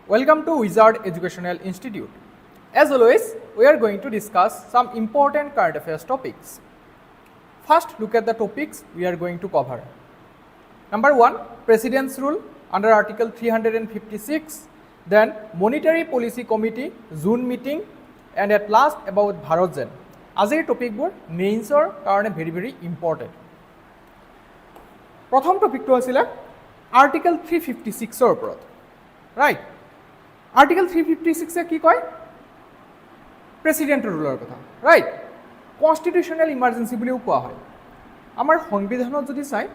Welcome to Wizard Educational Institute. As always, we are going to discuss some important current affairs topics. First, look at the topics we are going to cover. Number 1, President's Rule under Article 356. Then, Monetary Policy Committee, June meeting, and at last about Bharatjan. Azir topic board mains or very important. Prothom topic to asile Article 356 or oporot. Right? Article 356 কি কয় প্রেসিডেন্টের ruler কথা right constitutional emergency বুলিও কোৱা হয় আমাৰ সংবিধানত যদি চাই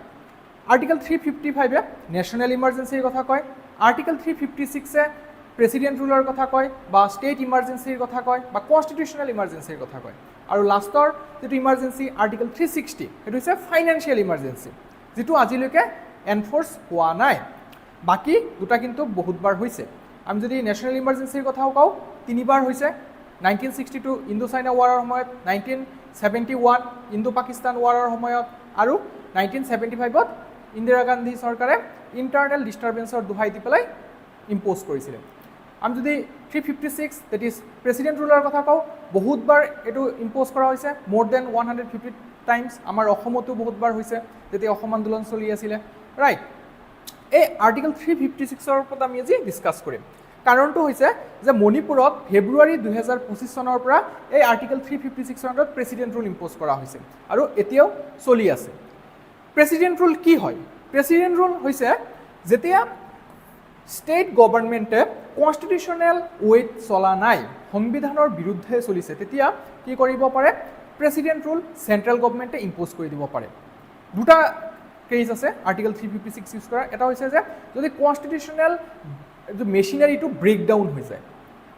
আৰ্টিকেল 355 এ ন্যাশনাল ইমাৰ্জেন্সিৰ কথা কয় আৰ্টিকেল 356 এ প্ৰেসিডেন্ট ৰুলাৰ কথা কয় বা স্টেট ইমাৰ্জেন্সিৰ কথা কয় বা কনস্টিটিউশনাল ইমাৰ্জেন্সিৰ কথা কয় আৰু লাষ্টৰ যেটো ইমাৰ্জেন্সি আৰ্টিকেল 360 এটো হৈছে ফাইনান্সিয়াল ইমাৰ্জেন্সি যেটো আজিলৈকে এনফোৰ্স হোৱা নাই বাকি দুটা কিন্তু বহুতবাৰ হৈছে আমি যদি ন্যাশনাল ইমাৰ্জেন্সিৰ কথাও কওঁ তিনিবাৰ হৈছে 1962 ইন্দো চাইনা ওয়াৰৰ সময়ত 1971 ইন্দো পাকিস্তান ওয়াৰৰ সময়ত আৰু 1975 ত ইন্দিৰা গান্ধী চৰকাৰে ইন্টাৰনেল ডিস্টাৰবেন্সৰ দুহাই দি পেলাই ইম্পোজ কৰিছিল আমি যদি 356 দ্যাট ইজ প্ৰেসিডেন্ট ৰুলাৰ কথা কওঁ বহুতবাৰ এটো ইম্পোজ কৰা হৈছে মোৰ দেন 150 টাইমস আমাৰ অসমতো বহুতবাৰ হৈছে যেতিয়া অসম আন্দোলন চলি আছিল ৰাইট এই আৰ্টিকেল 356 ৰ ওপৰত আমি আজি ডিসকাস কৰিম কাৰণটো হৈছে যে মণিপুৰত ফেব্ৰুৱাৰী 2025 চনৰ পৰা এই আৰ্টিকেল 356 ৰ অন্তত প্ৰেসিডেন্ট ৰুল ইম্পোজ কৰা হৈছে আৰু এতিয়াও চলি আছে প্ৰেসিডেন্ট ৰুল কি হয় প্ৰেসিডেন্ট ৰুল হৈছে যেতিয়া স্টেট গভৰ্ণমেণ্টে কনস্টিটিউশনাল ওয়েট চলা নাই সংবিধানৰ বিৰুদ্ধে চলিছে তেতিয়া কি কৰিব পাৰে প্ৰেসিডেন্ট ৰুল সেন্ট্ৰাল গভৰ্ণমেণ্টে ইম্পোজ কৰি দিব পাৰে দুটা কেস আছে আৰ্টিকেল 356 ইউজ কৰা এটা হৈছে যে যদি কনস্টিটিউশনাল মেশিনাৰিটো ব্ৰেকডাউন হৈ যায়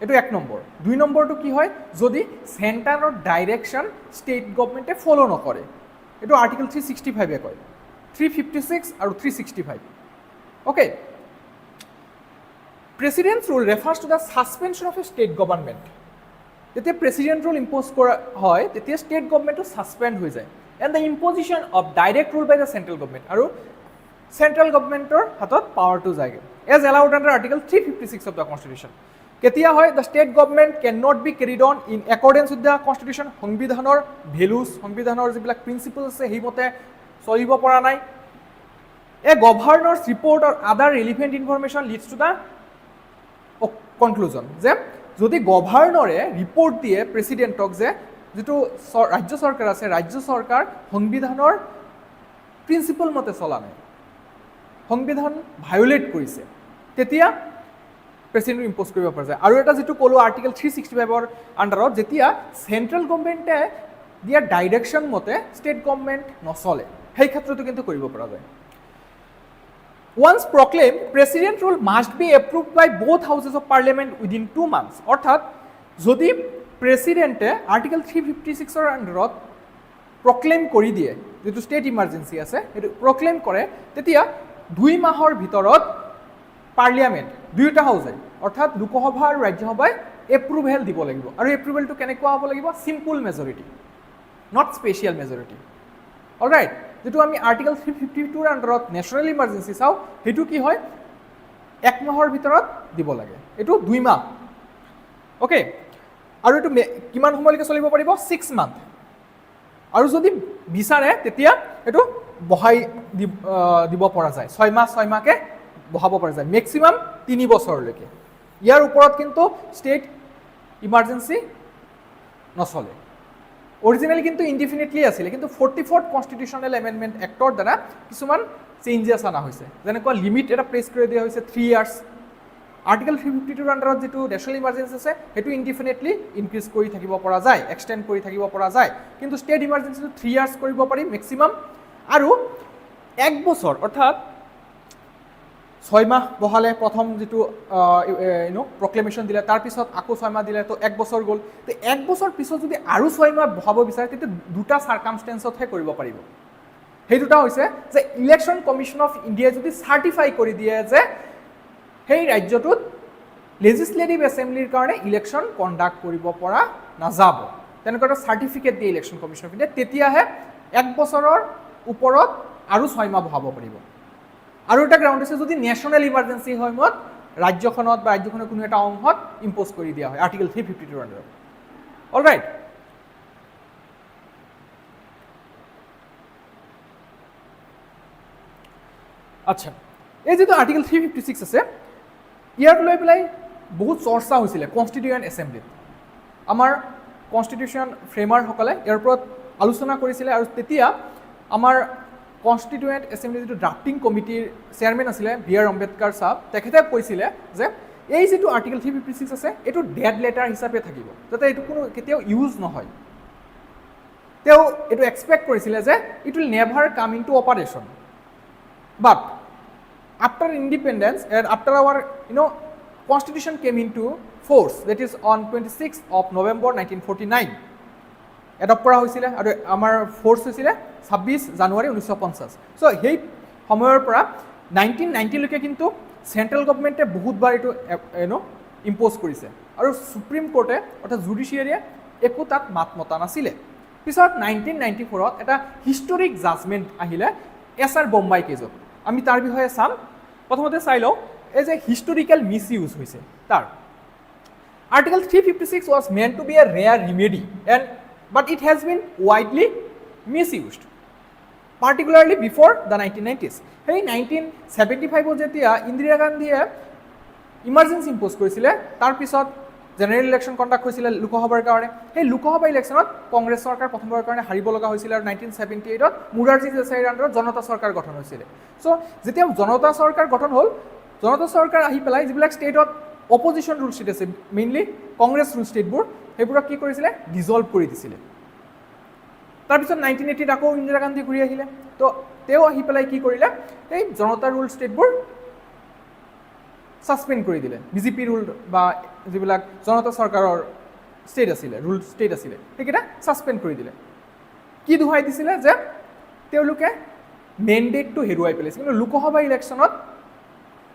এটো এক নম্বৰ দুই নম্বৰটো কি হয় যদি সেন্টাৰৰ ডাইৰেকশন স্টেট গভৰ্ণমেণ্টে ফলো নকৰে এটো আৰ্টিকেল 365 এ কয় 356 আৰু 365 okay presidents rule refers to the suspension of a state government যেতিয়া প্রেসিডেন্ট রুল ইম্পোজ কৰা হয় তেতিয়া স্টেট গভর্নমেন্টটো সাসপেন্ড হৈ যায় and the imposition of direct rule by the central government আৰু central governmentor হাতত power to যায় as allowed under article 356 of the constitution কেতিয়া হয় the state government cannot be carried on in accordance with the constitution সংবিধানৰ values সংবিধানৰ যিবিলাক principles আছে হেইমতে চলিব পৰা নাই a governor's report or other relevant information leads to the conclusion যে যদি গভৰ্ণৰে ৰিপোৰ্ট দিয়ে প্ৰেসিডেন্টক যে যেটো ৰাজ্য সৰকাৰ আছে ৰাজ্য সৰকাৰ সংবিধানৰ প্ৰিন্সিপল মতে চলা নাই সংবিধান ভায়োলেট কৰিছে তেতিয়া প্ৰেসিডেন্ট ইম্পোজ কৰিব পৰা যায় আৰু এটা যেটো কলো আৰ্টিকেল 365 ৰ আন্ডাৰত যেতিয়া সেন্ট্ৰাল গভৰ্ণমেণ্টে দিয়া ডাইৰেকশন মতে স্টেট গভৰ্ণমেণ্ট নচলে সেই ক্ষেত্ৰটো কিন্তু কৰিব পৰা যায় Once proclaimed, President rule must be approved by both houses of parliament within 2 months. অর্থাৎ যদি প্রেসিডেন্টে আর্টিকেল 356 এর আন্ডারত প্রক্লেম কৰি দিয়ে যেটো স্টেট ইমাৰ্জেন্সি আছে এটো প্ৰক্লেম কৰে তেতিয়া 2 মাহৰ ভিতৰত পাৰ্লিয়ামেন্ট দুইটা হাউসে অৰ্থাৎ লোকসভা আৰু ৰাজ্যসভাই এপ্ৰুভেল দিব লাগিব আৰু এপ্ৰুভেলটো কেনেকুৱা হ'ব লাগিব simple majority not special majority alright যেটো আমি আৰ্টিকেল 352 ৰ আন্ডাৰত ন্যাশনাল ইমাৰ্জেন্সি চাও হেতু কি হয় 1 মাহৰ ভিতৰত দিব লাগে এটো 2 মাহ ওকে আৰু এটো কিমান সময়লৈকে চলিব পাৰিব 6 মান্থ আৰু যদি বিচাৰে তেতিয়া এটো বহাই দিব পৰা যায় 6 মাহকে বহাব পৰা যায় ম্যাক্সিমাম 3 বছৰলৈকে ইয়াৰ ওপৰত কিন্তু স্টেট ইমাৰ্জেন্সি নচলে অৰিজিনালি কিন্তু ইনডিফিনিটলি আছিল কিন্তু 44th কনস্টিটিউশনাল এমেন্ডমেন্ট এক্টৰ দ্বাৰা কিছুমান চেঞ্জেস আনা হৈছে যেনেকৈ লিমিট এটা প্লেস কৰি দিয়া হৈছে 3 ইয়াৰ্স আৰ্টিকেল 352 ৰ আন্ডাৰত যেটো ন্যাশনাল ইমাৰ্জেন্সি আছে হেতু ইনডিফিনিটলি ইনক্ৰিজ কৰি থাকিব পৰা যায় এক্সটেন্ড কৰি থাকিব পৰা যায় কিন্তু স্টেট ইমাৰ্জেন্সিটো 3 ইয়াৰ্স কৰিব পাৰি ম্যাক্সিমাম আৰু 1 বছৰ অৰ্থাৎ 6 মাহ বহালে প্ৰথম যেটো প্ৰক্লেমেশন দিলে তাৰ পিছত আকৌ 6 মাহ দিলে তো 1 বছৰ গল তো 1 বছৰ পিছত যদি আৰু 6 মাহ বহাব বিচাৰে তেতিয়া দুটা সাৰ্কামস্টেন্সত হে কৰিব পাৰিব সেই দুটা হৈছে যে ইলেকশন কমিশন অফ ইন্ডিয়া যদি সাৰ্টিফাই কৰি দিয়ে যে সেই ৰাজ্যটোত লেজিসলেটিভ এসেম্বলিৰ কাৰণে ইলেকশন কন্ডাক্ট কৰিব পৰা নাযাব তেনেকৈ সাৰ্টিফিকেট দিয়ে ইলেকশন কমিশন অফ ইন্ডিয়া তেতিয়াহে 1 বছৰৰ ওপৰত আৰু 6 মাহ বহাব পাৰিব আৰু এটা গ্ৰাউন্ড আছে যদি ন্যাশনাল ইমাৰ্জেন্সি হয় মত ৰাজ্যখনত বা ৰাজ্যখনৰ কোনো এটা অংশত ইম্প'জ কৰি দিয়া হয় আৰ্টিকেল 352 ৰ আণ্ডাৰত অলৰাইট আচ্ছা এই যেটো আৰ্টিকেল 356 আছে ইয়াক লৈ পেলাই বহুত চৰ্চা হৈছিলে কনষ্টিটিউয়েণ্ট এছেম্বলিত আমাৰ কনষ্টিটিউশ্যন ফ্ৰেমাৰসকলে ইয়াৰ ওপৰত আলোচনা কৰিছিলে আৰু তেতিয়া আমাৰ কনষ্টিটিউয়েণ্ট এছেম্বলি যেটো ড্ৰাফটিং কমিটিৰ চেয়াৰমেন আছিলে বি.আৰ. আম্বেদকাৰ সাহেব তেখেতে কৈছিলে যে এই যেটো আৰ্টিকেল 356 আছে এইটো ডেড লেটাৰ হিচাপে থাকিব যাতে এইটো কোনো কেতিয়াও ইউজ নহয় তেওঁ এইটো এক্সপেক্ট কৰিছিলে যে ইট উইল নেভাৰ কাম into operation but after independence and after our constitution came into force that is on 26th of November 1949 adopt kora hoisile aru amar force hoisile 26 January 1950 so hei samoyor pora 1990 loke kintu central government e bahut bar etu impose korise aru supreme court e ortha judiciary eku tat mat mata nasile pisot 1994 ot eta historic judgment ahile SR Bombay case আমি তাৰ বিষয়ে চাম প্ৰথমতে চাই লও এই যে হিষ্টৰিক্যাল misuse হৈছে তাৰ article 356 was meant to be a rare remedy and but it has been widely misused particularly before the 1990s hey 1975 যেতিয়া ইন্দিৰা গান্ধীয়ে ইমাৰ্জেন্সি ইম্পোজ কৰিছিলে তাৰ পিছত জেনাৰেল ইলেকশন কন্ডাক্ট হৈছিল লোকসভাৰ কাৰণে সেই লোকসভা ইলেকশনত কংগ্ৰেছ চৰকাৰ প্ৰথমবাৰৰ কাৰণে হাৰিব লগা হৈছিল আৰু 1978 ত মুৰাৰজী দেশাইৰ আণ্ডাৰত জনতা চৰকাৰ গঠন হৈছিল সো যেতিয়া জনতা চৰকাৰ গঠন হ'ল জনতা চৰকাৰ আহি পেলাই যিবিলাক ষ্টেটত অপজিশন ৰুল ষ্টেট আছে মেইনলি কংগ্ৰেছ ৰুল ষ্টেটবোৰ সেইবোৰক কি কৰিছিলে ডিজলভ কৰি দিছিলে তাৰ পিছত 1980 ত আকৌ ইন্দিৰা গান্ধী ঘূৰি আহিলে তো তেওঁ আহি পেলাই কি কৰিলে এই জনতা ৰুল ষ্টেটবোৰ সাসপেন্ড কৰি দিলে বিজেপি ৰুল বা যিবিলাক জনতা চৰকাৰৰ ষ্টেট আছিল ৰুল ষ্টেট আছিল সেইকেইটা সাসপেন্ড কৰি দিলে কি দুহাই দিছিলে যে তেওঁলোকে মেন্ডেটটো হেৰুৱাই পেলাইছে কিন্তু লোকসভা ইলেকশনত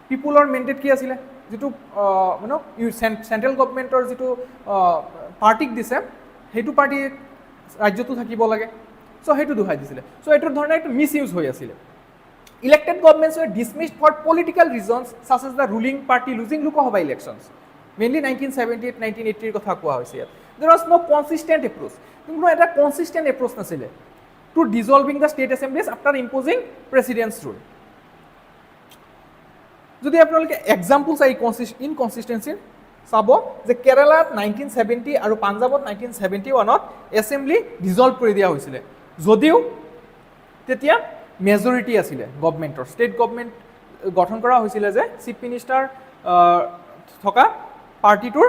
পিপুলৰ মেন্ডেট কি আছিল যেটো সেন্ট্ৰেল গভৰ্নমেন্টৰ যেটো পাৰ্টিক দিছে হেতু পাৰ্টি ৰাজ্যটো থাকিব লাগে সো হেতু দুহাই দিছিলে সো এটোৰ ধৰণে একটা মিসইউজ হৈ আছিল Elected governments were dismissed for political reasons such as the ruling party losing Lokasabha elections. Mainly 1978, 1980 কথা কোৱা হৈছে There was no consistent approach. কিন্তু এটা consistent approach নাছিলে to dissolving the state assemblies after imposing president's rule. যদি আপোনালোকে example চাই inconsistency চাব যে কেৰালাত 1970 আৰু পাঞ্জাবত 1971 ত এছেম্বলি ডিজলভ কৰি দিয়া হৈছিল যদিও তেতিয়া মেজৰিটি আছিল গভৰ্নমেন্টৰ ষ্টেট গভৰ্নমেন্ট গঠন কৰা হৈছিল যে চিফ মিনিষ্টাৰ থকা পাৰ্টিটোৰ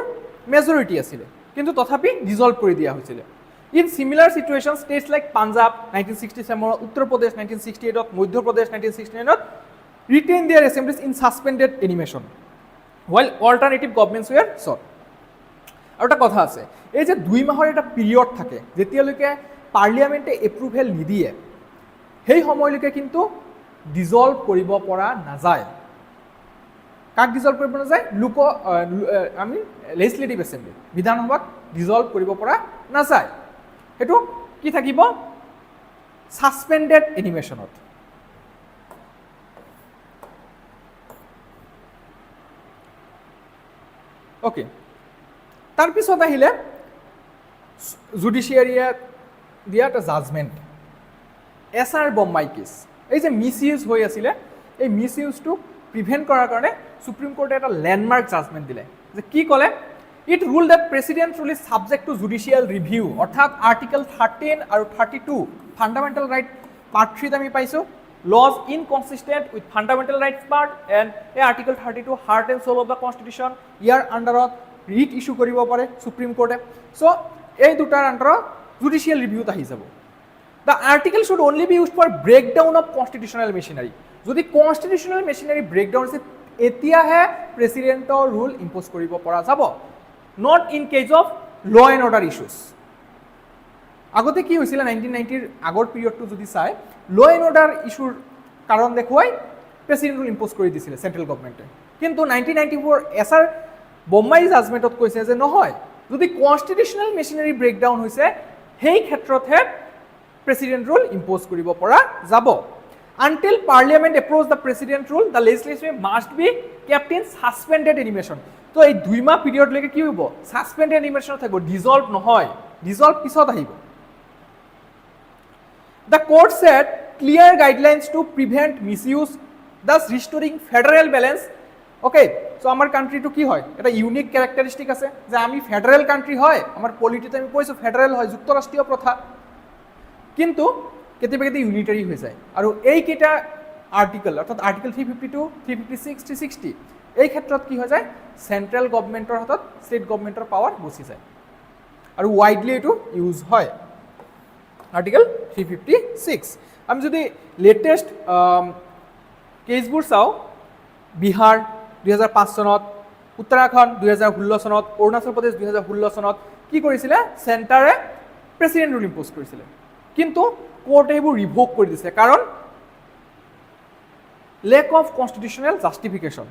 মেজৰিটি আছিল কিন্তু তথাপি ডিজলভ কৰি দিয়া হৈছিল in সিমিলাৰ situation ষ্টেটস like Punjab 1967 Uttar Pradesh 1968 to Madhya Pradesh 1969 to retain their assemblies in suspended animation while alternative governments were sought আৰু এটা কথা আছে এই যে 2 মাহৰ এটা পিৰিয়ড থাকে যেতিয়ালৈকে পাৰ্লিয়ামেন্টে এপ্ৰুভেল নিদিয়ে সেই সময়লৈকে কিন্তু ডিজলভ কৰিব পৰা নাযায় কাক ডিজলভ কৰিব নাযায় লেজিসলেটিভ এছেম্বলি বিধানসভাক ডিজলভ কৰিব পৰা নাযায় হেতু কি থাকিব সাসপেন্ডেড এনিমেশনত ওকে তার পিছত আহিলে জুডিশিয়ারিয়া দিয়া এটা জাজমেন্ট এসআর বোম্বাই কেস এই যে মিসইউজ হৈ আছিল এই মিসইউজটো প্ৰিভেন্ট কৰাৰ কাৰণে সুপ্ৰিম কোৰ্টে এটা ল্যান্ডমার্ক জাজমেন্ট দিলে যে কি কলে it rule that president rule is subject to judicial review অর্থাৎ আর্টিকেল 13 আৰু 32 ফান্ডামেন্টাল রাইট পার্ট 3 আমি পাইছো laws inconsistent with fundamental rights part and a article 32 heart and soul of the constitution ইয়াৰ আন্ডাৰত ৰিট ইস্যু কৰিব পাৰে supreme কোৰ্টে so এই দুটাৰ আন্ডাৰত জুডিশিয়াল ৰিভিউত আহি যাব the article should only be used for breakdown of constitutional machinery যদি constitutional machinery breakdown আছে এতিয়াহে প্ৰেসিডেন্টৰ ৰুল ইম্পোজ কৰিব পৰা যাব not in case of law and order issues আগতে কি হৈছিল 1990 ৰ আগৰ পিৰিয়ডটো যদি চাই ল এণ্ড অৰ্ডাৰ ইস্যুৰ কাৰণ দেখুৱাই প্ৰেসিডেন্ট ৰুল ইম্পোজ কৰি দিছিল সেন্ট্ৰেল গভৰ্নমেন্টে কিন্তু 1994 এসআৰ বোম্বাই জাজমেন্টত কৈছে যে নহয় যদি কনস্টিটিউশনাল মেচিনাৰী ব্ৰেকডাউন হৈছে সেই ক্ষেত্ৰতহে প্ৰেসিডেন্ট ৰুল ইম্পোজ কৰিব পৰা যাব Until Parliament approves the President rule, the legislature must be kept in suspended animation. তো এই 2 মাহ পিরিয়ড লৈকে কি হইব সাসপেন্ডেড এনিমেশন থাকিব ডিজলভ নহয় ডিজলভ পিছত আহিব The court said clear guidelines to prevent misuse thus restoring federal balance. Okay, so আমার কান্ট্রিটো কি হয় এটা ইউনিক ক্যারেক্টারিস্টিক আছে যে আমি ফেডারেল কান্ট্রি হয় আমার পলিটিতে আমি কইছো ফেডারেল হয় যুক্তরাষ্ট্রীয় প্রথা কিন্তু কেতিয়াবা কেতিয়াবা ইউনিটারি হৈ যায় আৰু এই কেইটা আৰ্টিকল অৰ্থাৎ আৰ্টিকল 352 356 360 এই ক্ষেত্ৰত কি হৈ যায় সেন্ট্ৰেল গভৰ্নমেন্টৰ হাতত ষ্টেট গভৰ্নমেন্টৰ পাৱাৰ গুচি যায় আৰু ওয়াইডলি এটো ইউজ হয় আৰ্টিকল 356 আমি যদি লেটেস্ট কেসবোৰ চাও বিহাৰ 2005 চনত উত্তৰাখণ্ড 2016 চনত অৰুণাচল প্ৰদেশ 2016 চনত কি কৰিছিল সেন্টাৰে প্ৰেসিডেন্ট ৰুল ইম্পোজ কৰিছিল কিন্তু কোৰ্টে এইবোৰ ৰিভোক কৰি দিছে কাৰণ লেক অফ কনস্টিটিউশনাল জাস্টিফিকেশন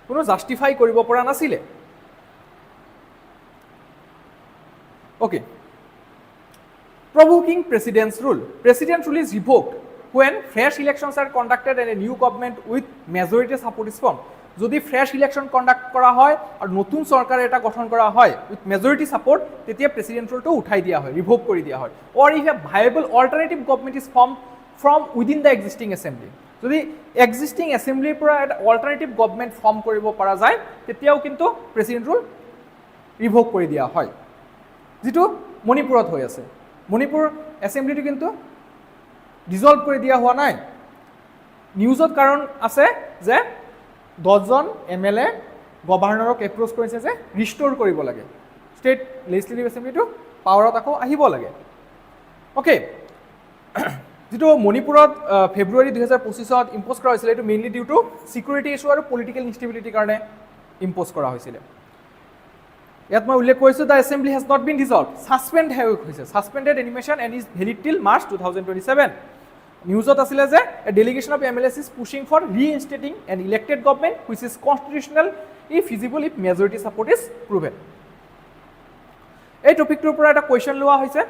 কোনো জাস্টিফাই কৰিব পৰা নাছিলে okay provoking president's rule. President's rule is revoked when fresh elections are conducted and a new government with majority support is formed. যদি ফ্রেশ ইলেকশন কন্ডাক্ট করা হয় আর নতুন সরকার এটা গঠন করা হয় উইথ মেজরিটি সাপোর্ট তেতিয়া প্রেসিডেন্ট রুলটো উঠাই দিয়া হয় রিভোক কৰি দিয়া হয় or if a viable alternative government is form from within the existing assembly যদি এক্সিস্টিং এসেম্বলিৰ পৰা এটা অল্টাৰনেটিভ গভৰ্নমেন্ট ফৰ্ম কৰিব পৰা যায় তেতিয়াও কিন্তু প্ৰেসিডেন্ট ৰুল ৰিভোক কৰি দিয়া হয় যেটো মণিপুৰত হৈ আছে মণিপুৰ এসেম্বলিটো কিন্তু ডিজলভ কৰি দিয়া হোৱা নাই নিউজত কাৰণ আছে যে 10 জন এমএলএ গভৰ্ণৰক এপ্ৰোচ কৰিছে যে ৰিস্টোৰ কৰিব লাগে ষ্টেট লেজিসলেটিভ এসেম্বলিটো পাৱাৰত আকৌ আহিব লাগে ওকে যেটো মণিপুৰত ফেব্ৰুৱাৰী 2025 ত ইম্পোজ কৰা হৈছিল এটো mainly due to security issue আৰু পলিটিক্যাল ইনষ্টেবিলিটিৰ কাৰণে ইম্পোজ কৰা হৈছিল ইয়াত মই উল্লেখ কৰিছো the assembly has not been dissolve suspend হৈছে suspended animation and is valid till March 2027 নিউজত আছিল যে a delegation of MLAs is pushing for reinstating an elected government which is constitutional if feasible if majority support is proven এই টপিকটোৰ পৰা এটা question লোৱা হৈছে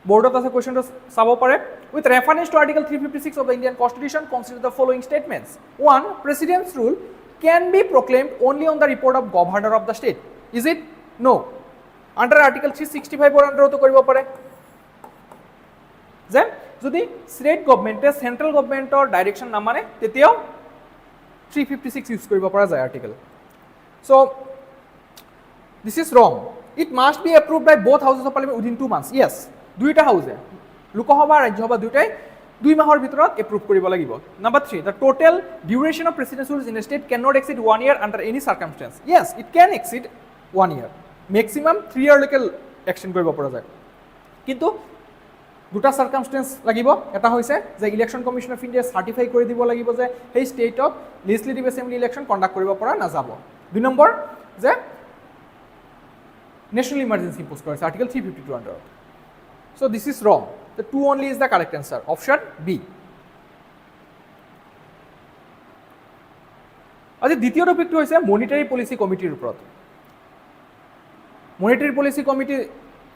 বোৰ্ডত আছে কোৱেশ্চনটো চাব পাৰে with reference to article 356 of the Indian constitution consider the following statements 1 president's rule can be proclaimed only on the report of governor of the state is it no under article 365 or under to কৰিব পাৰে যে যদি state গভৰ্নমেন্টে central গভৰ্নমেন্টৰ direction না মানে তেতিয়াও 356 use কৰিব পৰা যায় article so this is wrong it must be approved by both houses of parliament within 2 months yes দুইটা হাউসে লোকসভা ৰাজ্যসভা দুইটাই 2 মাহৰ ভিতৰত এপ্ৰুভ কৰিব লাগিব number 3 the total duration of presidency rules in a state cannot exceed 1 year under any circumstance yes it can exceed 1 year maximum 3 year লৈকে extend কৰিব পৰা যায় কিন্তু দুটা সাৰ্কামস্টেন্স লাগিব এটা হৈছে যে ইলেকশন কমিশন অফ ইন্ডিয়া সাৰ্টিফাই কৰি দিব লাগিব যে এই স্টেটত লেজিসলেটিভ এসেম্বলি ইলেকশন কন্ডাক্ট কৰিব পৰা না যাব দুই নম্বৰ যে ন্যাশনাল ইমাৰ্জেন্সি ইম্পোজ কৰিছে article 352 under so this is wrong the 2 only is the correct answer option B আজি দ্বিতীয় টপিকটো হৈছে মনিটাৰী পলিসি কমিটিৰ ওপৰত মনিটাৰী পলিসি কমিটি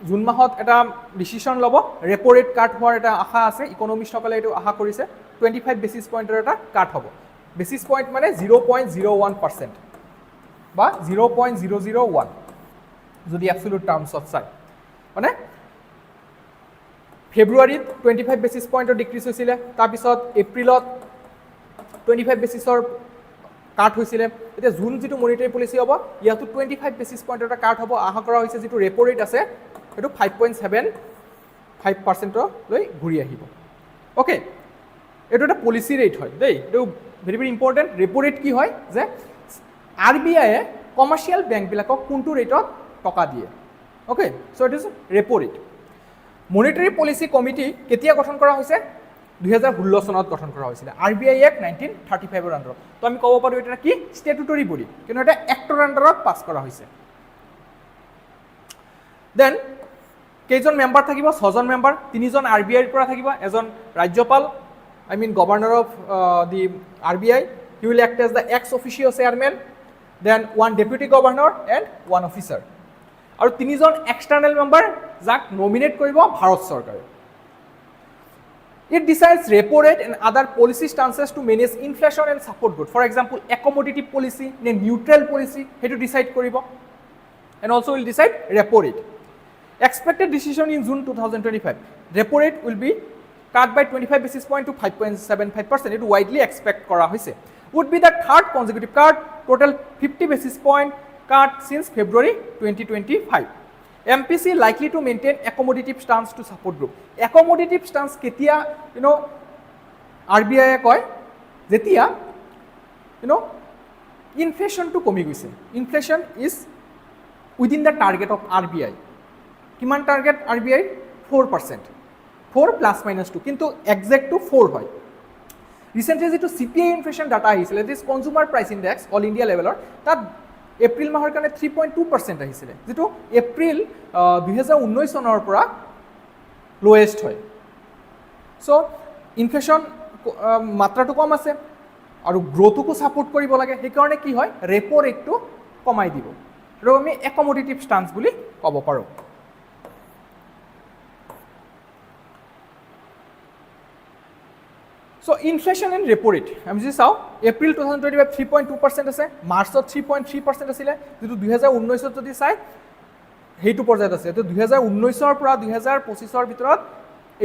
জুন মাহত এটা ডিসিশন লব ৰেপো ৰেট কাট হোৱাৰ এটা আশা আছে ইকোনমিষ্টসকলে এটো আশা কৰিছে 25 বেসিস পইণ্টৰ এটা কাট হ'ব বেসিস পইণ্ট মানে 0.01% বা 0.001 যদি অ্যাবসলিউট টার্মছত চাই মানে ফেব্ৰুৱাৰীত 25 বেসিস পইণ্টৰ ডিক্ৰিজ হৈছিল তাৰ পিছত এপ্ৰিলত 25 বেসিসৰ কাট হৈছিল এতিয়া জুন যেটো মনিটাৰী পলিসি হ'ব ইয়াতো 25 বেসিস পইণ্টৰ এটা কাট হ'ব আশা কৰা হৈছে যেটো ৰেপো ৰেট আছে এটো 5.75% লৈ ঘূৰি আহিব ওকে এটো এটা পলিসি ৰেট হয় দেই এটো very very important repo rate কি হয় যে আৰবিআই এ কমাৰ্শিয়াল বেংক বিলাকক কোনটো ৰেটত টকা দিয়ে okay so it is repo rate monetary policy committee কেতিয়া গঠন কৰা হৈছে 2016 চনত গঠন কৰা হৈছিল আৰবিআই এক্ট 1935 এৰ আন্ডাৰত তো আমি ক'ব পাৰো এটা কি স্ট্যাটুটৰি বডি কিন্তু এটা এক্টৰ আন্ডাৰত পাস কৰা হৈছে দেন কেইজন মেম্বাৰ থাকিব 6 জন মেম্বাৰ 3 জন আৰবিআইৰ পৰা থাকিব এজন ৰাজ্যপাল I mean governor of the RBI he will act as the ex officio chairman then one deputy governor and one officer আৰু 3 জন এক্সটাৰ্নেল মেম্বাৰ যাক নমিনেট কৰিব ভাৰত চৰকাৰে It decides repo rate and other policy stances to manage inflation and support growth. For example, accommodative policy, neutral policy, hetu decide koribo. And also will decide repo rate. Expected decision in June 2025. Repo rate will be cut by 25 basis point to 5.75%. It widely expect kora hoise. Would be the third consecutive cut, total 50 basis point cut since February 2025. MPC likely to maintain accommodative stance to support group. Accommodative stance ketia, RBI koi, jetia, inflation to komi goise. Inflation is within the target of RBI. Kiman target RBI? 4%. 4 plus minus 2. Kintu exact to 4 hoy. Recently যেটো CPI inflation data আহিছিলে, this consumer price index all India level তাত এপ্ৰিল মাহৰ কাৰণে 3.2% আহিছিলে, যেটো এপ্ৰিল 2019 চনৰ পৰা লোয়েষ্ট হয়। সো ইনফ্লেশন মাত্ৰাটো কম আছে আৰু গ্ৰোথকো সাপোৰ্ট কৰিব লাগে, সেই কাৰণে কি হয় ৰেপো ৰেটটো কমাই দিব, আৰু আমি একমোডেটিভ স্টান্স বুলি ক'ব পাৰো। So inflation and repo rate, আমি যদি চাও এপ্ৰিল 2025 3.2% আছে, মাৰ্চত 3.3% আছিল, যেটো 2019ত যদি চাই হেইটো পৰ্যায়ত আছে, তো 2019ৰ পৰা 2025ৰ ভিতৰত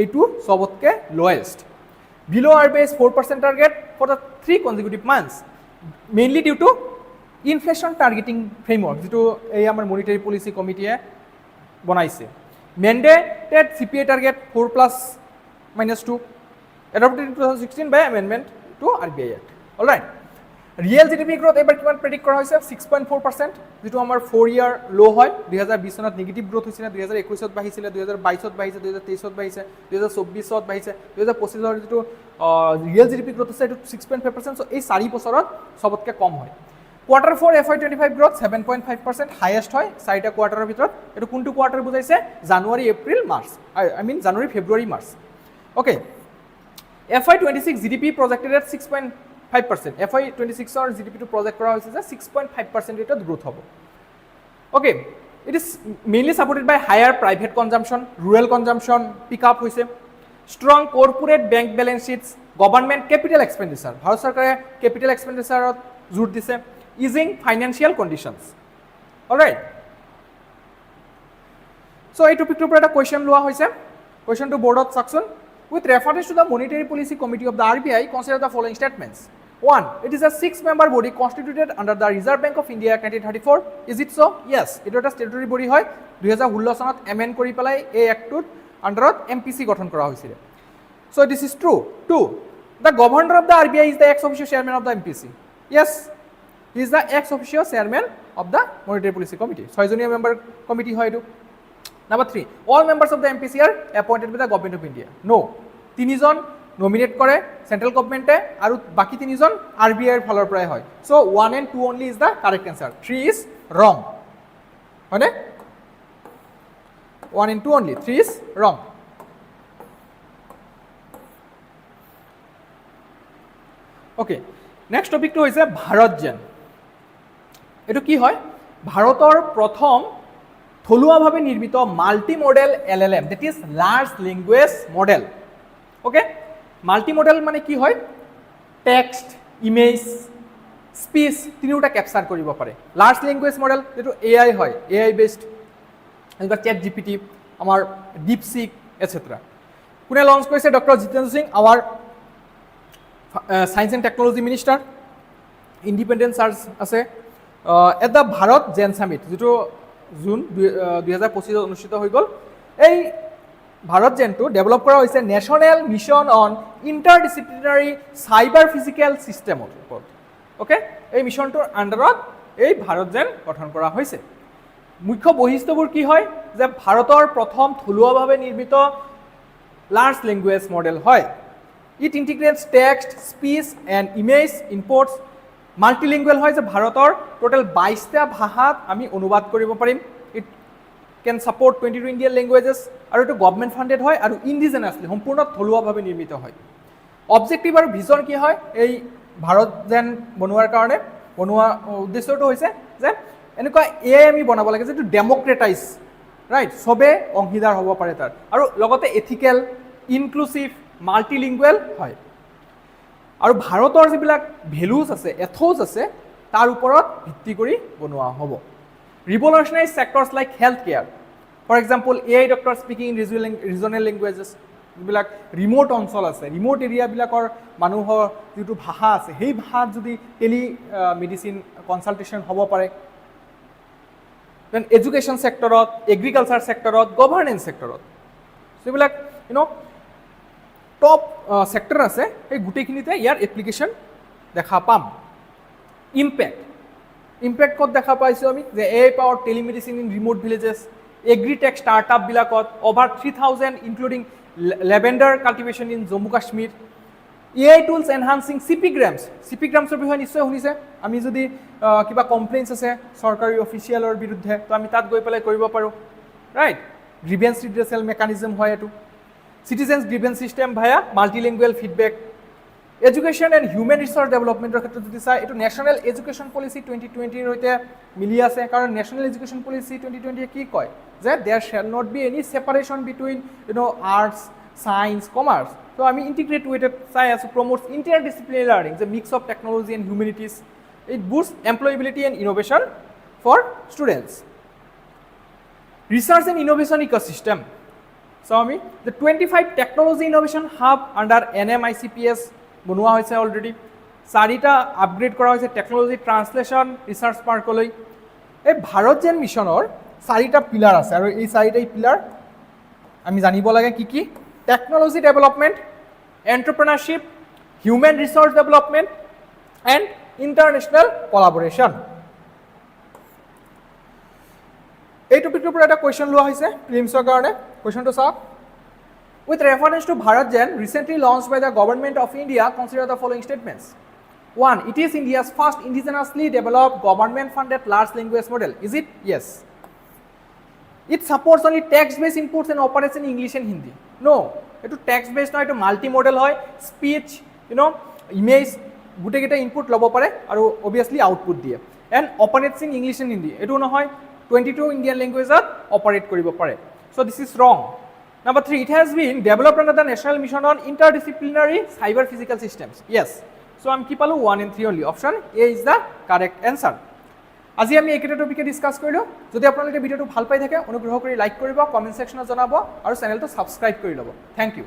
এইটো সবতকে লোয়েষ্ট। Below RBI's 4% target for the 3 consecutive months, mainly due to inflation targeting framework, যেটো এই আমাৰ মনিটাৰী পলিসি কমিটিয়ে বনাইছে। Mandated CPI target 4 plus minus 2, adopted in 2016 by amendment to RBI Act. All right. Real GDP growth এবাৰ কিমান predict কৰা হৈছে 6.4%, যেটো আমাৰ 4 ইয়াৰ লো হয়। 2020 চনত নেগেটিভ গ্ৰোথ হৈছিল, 2021ত বাঢ়িছিল, 2022ত বাঢ়িছে, 2023ত বাঢ়িছে, 2024ত বাঢ়িছে, 2025ৰ যেটো ৰিয়েল জিডিপি গ্ৰোথ আছে এটো 6.5%। সো এই 4 বছৰত সবতকে কম হয়। কোৱাৰ্টাৰ 4 FY25 গ্ৰোথ 7.5%, হাইয়েষ্ট হয় 4টা কোৱাৰ্টাৰৰ ভিতৰত। এটো কোনটো কোৱাৰ্টাৰ বুজাইছে? January, April, March, I mean January, February, March. Okay, FY26 GDP projected at 6.5%. FY26 or GDP to project kora hoise 6.5% rate of growth hobo. Okay, it is mainly supported by higher private consumption, rural consumption pick up hoise, strong corporate bank balance sheets, government capital expenditure. Bharat sarkare capital expenditure jor dise, easing financial conditions. All right. So ei topic to eta question loa hoise. Question to board of section. With reference to the Monetary Policy Committee of the RBI, consider the following statements. 1. It is a 6-member body constituted under the Reserve Bank of India Act 1934. Is it so? Yes. It was a statutory body hoy. 2016 চনত amend কৰি পেলাই এই actor আন্ডাৰত MPC গঠন কৰা হৈছিল। So this is true. 2. The governor of the RBI is the ex officio chairman of the MPC. Yes. He is the ex officio chairman of the Monetary Policy Committee. 6জনীয়া member committee হয় এটো। Number 3, all members of the MPC are appointed by the government of India. No, 3 John nominate করে central government আৰু বাকি 3 জন RBI এৰ ফালৰ পৰাই হয়। So 1 and 2 only is the correct answer. 3 is wrong. হয়নে? 1 and 2 only. 3 is wrong. Okay, next topic to হৈছে ভাৰত জেন। এটো কি হয়? ভাৰতৰ প্ৰথম থলুৱাভাৱে নিৰ্মিত multi model LLM, that is large language model. Okay, multi model মানে কি হয়? টেক্সট, ইমেজ, স্পিচ তিনিটা ক্যাপচার কৰিব পাৰে। লাৰ্জ ল্যাঙ্গুয়েজ মডেল যেটো AI হয়, AI বেসড, এনেকুৱা চ্যাট জিপিটি, আমাৰ ডিপসিক এটসেট্ৰা। কোনে লঞ্চ কৰিছে? Doctor Jitendra Singh, our science and technology minister. Independent charge আছে at the Bharat gen summit, যেটো জুন 2025 অনুষ্ঠিত হৈ গ'ল। এই ভাৰত জেনটো ডেভেলপ কৰা হৈছে national mission on interdisciplinary cyber physical ছিষ্টেমৰ ওপৰত। ওকে, এই মিছনটোৰ আণ্ডাৰত এই ভাৰত জেন গঠন কৰা হৈছে। মুখ্য বৈশিষ্ট্যবোৰ কি হয়? যে ভাৰতৰ প্ৰথম থলুৱাভাৱে নিৰ্মিত লাৰ্জ লেংগুৱেজ মডেল হয়। It integrates text, speech and image inputs. Multilingual হয়, যে ভাৰতৰ টোটেল 22টা ভাষাত আমি অনুবাদ কৰিব পাৰিম। It can support 22 Indian languages, আৰু এইটো গভৰ্ণমেণ্ট ফাণ্ডেড হয় আৰু ইণ্ডিজেনাছলি সম্পূৰ্ণ থলুৱাভাৱে নিৰ্মিত হয়। অবজেক্টিভ আৰু ভিজন কি হয় এই ভাৰত জেন বনোৱাৰ কাৰণে? বনোৱা উদ্দেশ্যটো হৈছে যে এনেকুৱা AI আমি বনাব লাগে যিটো ডেম'ক্ৰেটাইজ, ৰাইট, চবে অংশীদাৰ হ'ব পাৰে তাৰ, আৰু লগতে এথিকেল, ইনক্লুচিভ, মাল্টিলিংগুৱেল হয় আৰু ভাৰতৰ যিবিলাক ভেলুজ আছে এথোজ আছে তাৰ ওপৰত ভিত্তি কৰি বনোৱা হ'ব revolutionary sectors like health care for example AI doctor speaking in regional languages যিবিলাক ৰিমোট অঞ্চল আছে ৰিমোট এৰিয়াবিলাকৰ মানুহৰ যিটো ভাষা আছে সেই ভাষাত যদি টেলি মেডিচিন কনচালটেশ্যন হ'ব পাৰে দেন এডুকেশ্যন সেক্টৰত এগ্ৰিকালচাৰ সেক্টৰত গভৰ্নেন্স সেক্টৰত সেইবিলাক টপ সেক্টৰ আছে সেই গোটেইখিনিতে ইয়াৰ এপ্লিকেশ্যন দেখা পাম ইম্পেক্ট ক'ত দেখা পাইছোঁ আমি যে AI power telemedicine in remote villages agritech ষ্টাৰ্টআপবিলাকত over 3000 including lavender cultivation in Jammu Kashmir AI tools enhancing চিপিগ্ৰামছৰ বিষয়ে নিশ্চয় শুনিছে আমি যদি কিবা কমপ্লেইনছ আছে চৰকাৰী অফিচিয়েলৰ বিৰুদ্ধে তো আমি তাত গৈ পেলাই কৰিব পাৰোঁ ৰাইট গ্ৰিভেন্স ৰিড্ৰেচেল মেকানিজম হয় এইটো citizens grievance system via multilingual feedback education and human research ডেভেলপমেণ্টৰ ক্ষেত্ৰত যদি চাই এইটো নেশ্যনেল এডুকেশ্যন পলিচি 2020ৰ সৈতে মিলি আছে কাৰণ নেশ্যনেল এডুকেশ্যন পলিচি 2020 কি কয় যে there shall not be any separation between arts science commerce তো আমি ইণ্টিগ্ৰেট ৱেটেড চাই আছোঁ প্ৰমোটছ ইণ্টাৰডিচিপ্লিনাৰী লাৰ্নিং যে mix of technology and humanities it boost employability and innovation for students research and innovation ecosystem চাওঁ আমি the 25 technology innovation hub under NMICPS বনোৱা হৈছে অলৰেডি 4টা আপগ্ৰেড কৰা হৈছে টেকনলজি ট্ৰান্সলেশ্যন ৰিচাৰ্চ পাৰ্কলৈ এই ভাৰত জেন মিছনৰ 4টা পিলাৰ আছে আৰু এই 4টাই পিলাৰ আমি জানিব লাগে কি কি technology development entrepreneurship human research development and international collaboration এই টপিকটোৰ পৰা এটা কুৱেশ্যন লোৱা হৈছে প্ৰিলিমছৰ কাৰণে কুৱেশ্যনটো চাওক With reference to BharatJan, recently launched by the Government of India, consider the following statements. 1. It is India's first indigenously developed government-funded large language model. Is it? Yes. It supports only text-based inputs and operates in English and Hindi. No. It is text-based, no. It is multi-modal, speech, image, guteketa input lobo pare, and obviously output diye. And operates in English and Hindi. It is no. 22 Indian languages operate koribo pare. So this is wrong. Number 3, it has been developed under the National Mission on Interdisciplinary Cyber Physical Systems. Yes. So I am keep 1 and 3 only. Option A is the correct answer. আজি আমি এইকেইটা টপিকে discuss কৰিলো যদি আপোনালোকে ভিডিওটো ভাল পাই থাকে অনুগ্ৰহ কৰি লাইক কৰিব কমেন্ট সেকশনত জনাব আৰু চেনেলটো সাবস্ক্ৰাইব কৰি ল'ব থ্যাংক ইউ